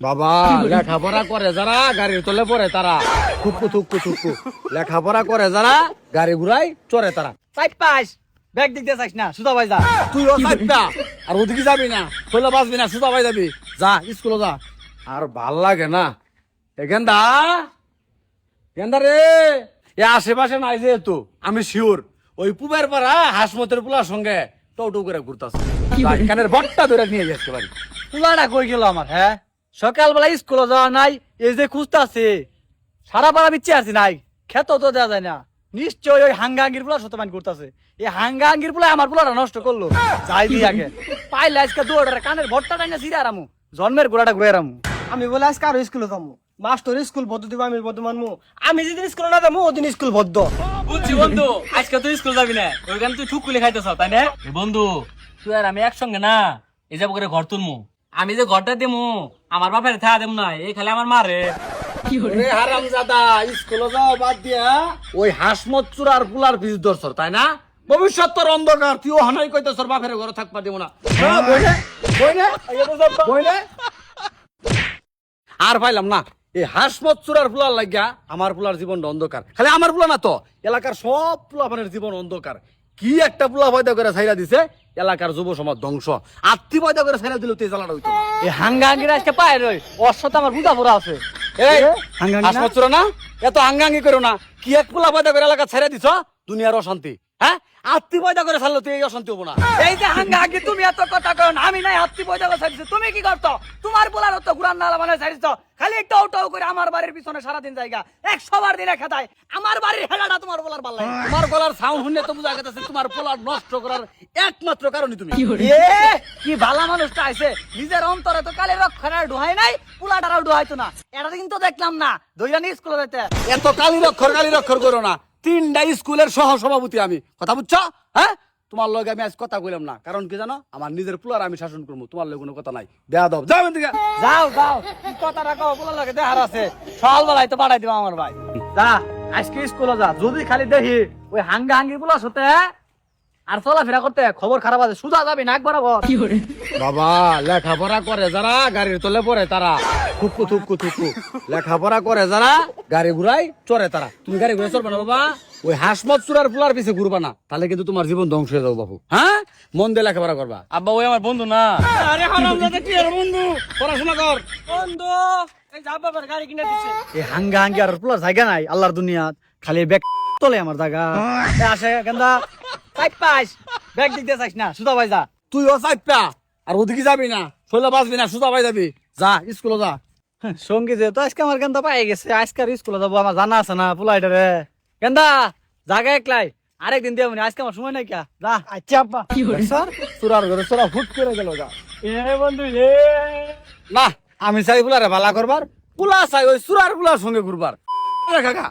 বাবা লেখাপড়া করে যারা গাড়ির তলে পড়ে তারা থুকু থুকু থুকু লেখাপড়া করে যারা গাড়ি ঘুরাই চড়ে তারা। চাই পাস ব্যাগ দিক দিয়ে চাইস না সুদা ভাই যা। তুইও চাইপা আর ওদিকে যাবি না, চলে বাঁচবি না, সুতা পাই যাবি, যা স্কুলে যা। আর ভাল লাগে না গেন্দা গেন্দা রে, এ আশেপাশে নাই যেহেতু আমি শিওর ওই পুবের পাড়া হাসমতের পোলার সঙ্গে টৌ করে ঘুরতাছে, কানের বটটা ধরে নিয়ে যাচ্ছে বাড়ি। পুলাটা কই গেল আমার? হ্যাঁ সকালবেলা স্কুলে যাওয়া নাই, এই যে খুঁজতাছে সারা পাড়া বিচ্ছে আসি নাই, খেত তো দেওয়া যায় না, নিশ্চয় ওই হাঙ্গাঙ্গির পোলা শতমান করতেছে। এই হাঙ্গাঙ্গির পোলা আমার পোলাটা নষ্ট করলো, যাই দি আগে পাইলে আজকে দৌড়ারে কানের ভট্টা টাইনা সিরে আরামু, জন্মের গোড়াটা ঘুরে আরামু। আমি বলে আজকে আরো স্কুলে যাবো, মাস্টার স্কুল বদ্ধ দিব, আমি বদ্ধ মানবো। আমি যেদিন স্কুলে না যাবো ওদিন স্কুল বদ্ধ। বুঝছি বন্ধু, আজকে তুই স্কুল যাবি না, ওইখানে তুই ঠুকুলে খাইতেছ তাই না? বন্ধু তুই আর আমি একসঙ্গে না এই যাবো করে ঘর তুলমু, আমি যে ঘরটা দেমু আমার বাপের থাকা দেবো না, এই খালি আমার মারে। ওরে হারামজাদা, স্কুলে যাও বাদ দিয়া ওই হাসমত চূড়ার পুলার বীজ ধরছর তাই না? ভবিষ্যৎ তোর অন্ধকার, তুইও হানাই কইতেছর বাপের ঘরে থাকবা দিব না। বইলে আর পাইলাম না এই হাসমত চূড়ার পুলার লাগিয়া আমার পুলার জীবনটা অন্ধকার। খালি আমার পুলা না তো, এলাকার সব পুলাপানের জীবন অন্ধকার। কি একটা পুলা পয়দা করে ছাইরা দিছে, এলাকার যুব সমাজ ধ্বংস। আত্মি পয়দা করে ছাইরা দিল, তুই জ্বালাটা হইতো না। এই হাঙ্গাঙ্গির আজকে পায় রই, ওর সাথে আমার বুঝা পড়া আছে। এই হাঙ্গাঙ্গি না? হাসমত চূড়া না, এত হাঙ্গাঙ্গি করো না। কি এক পুলা পয়দা করে এলাকা ছাইরা দিছ, দুনিয়ার অশান্তি। হ্যাঁ আত্মি পয়দা করে ছাড়লো, তুই এই অশান্তি হবো না। এই যে হাঙ্গাঙ্গি তুমি এত কথা কও না, আমি নাই হাতি পয়দা ছাড়িছো, তুমি কি করতো? তোমার পোলার তো গুরান নালা বানায় ছাড়িছো, খালি টৌ টৌ করে আমার বাড়ির পিছনে সারাদিন জায়গা 100 বার দিনে খেতায়। আমার বাড়ির হেলাটা তোমার পোলার ভাল লাগে। তোমার গলার সাউন্ড শুনে তো বুঝা গেছে তোমার পোলার নষ্ট করার একমাত্র কারণই তুমি। এ কি ভালো মানুষটা আইছে, নিজের অন্তরে তো কালে রক্ষণার ডুহাই নাই, পোলাটারাও ডুহাইতো না। এটা কিন্তু দেখলাম না দইরা নিয়ে স্কুলে যেতে। এত কালি রক্ষর করো না। 3টা স্কুলের সহ সভাপতি আমি, কথা বুঝছো? হ্যাঁ তোমার লগে আমি আজ কথা কইলাম না, কারণ কি জানো? আমার নিজের পোলার আমি শাসন করবো, তোমার লগে কোনো কথা নাই। দেয়া দাও, যাও এখান থেকে। যাও যাও, কি কথাটা কও, পোলার লাগে দেখার আছে, সকাল বেলায় তো পাঠাই দিবা আমার ভাই। যা আজকে স্কুলে যা, যদি খালি দেখি ওই হাঙ্গি পোলা হতে আর চলাফেরা করতে খবর খারাপ আছে, সুদা যাবি নাক বরাবর। বাবা লেখাপড়া করে যারা গাড়ির তলে পড়ে তারা থুকু থুকু থুকু, লেখাপড়া করে যারা গাড়ি ঘুরাই চড়ে তারা। তুমি গাড়ি ঘুরে চড়বে না বাবা, ওই হাসমত চূড়ার পুলার পিছে ঘুরবা না, তাহলে কিন্তু তোমার জীবন ধ্বংস হয়ে যাবো বাবু। হ্যাঁ মন দিয়ে লেখাপড়া করবা। আব্বা ওই আমার বন্ধু না। আরে হারামজাদা কি আর বন্ধু, পড়াশোনা কর বন্ধু এই যা বাবার গাড়ি কিনে দিছে। এই হাঙ্গি আর পোলার জায়গা নাই আল্লাহর দুনিয়াত, খালি ব্যাগ তলে আমার জায়গা। এ আসে গেন্দা চাই পাস ব্যাগ দিক দিয়ে চাইস না, সুদা ভাই যা। তুইও চাইপা আর ওদিকে যাবি না, শৈলা বাঁচবি না, সুতা পাই যাবি, যা স্কুলে যা। সঙ্গী যে তো আজকে আমার গেন্দা পাই গেছে, আজকে আর স্কুলে যাবো, আমার জানা আছে না পোলাইটা রে। গেন্দা জায়গা একলাই, আরেকদিন দেবো না, আজকে আমার সময় নাই কা, যা। আচ্ছা আব্বা। স্যার চূড়ার ঘরে চোরা ফুট করে গেল, যা। এ বন্ধু এ না আমি চাই পুলারে ভালা করবার, পুলা চাই ওই চূড়ার পুলার সঙ্গে ঘুরবার। কাকা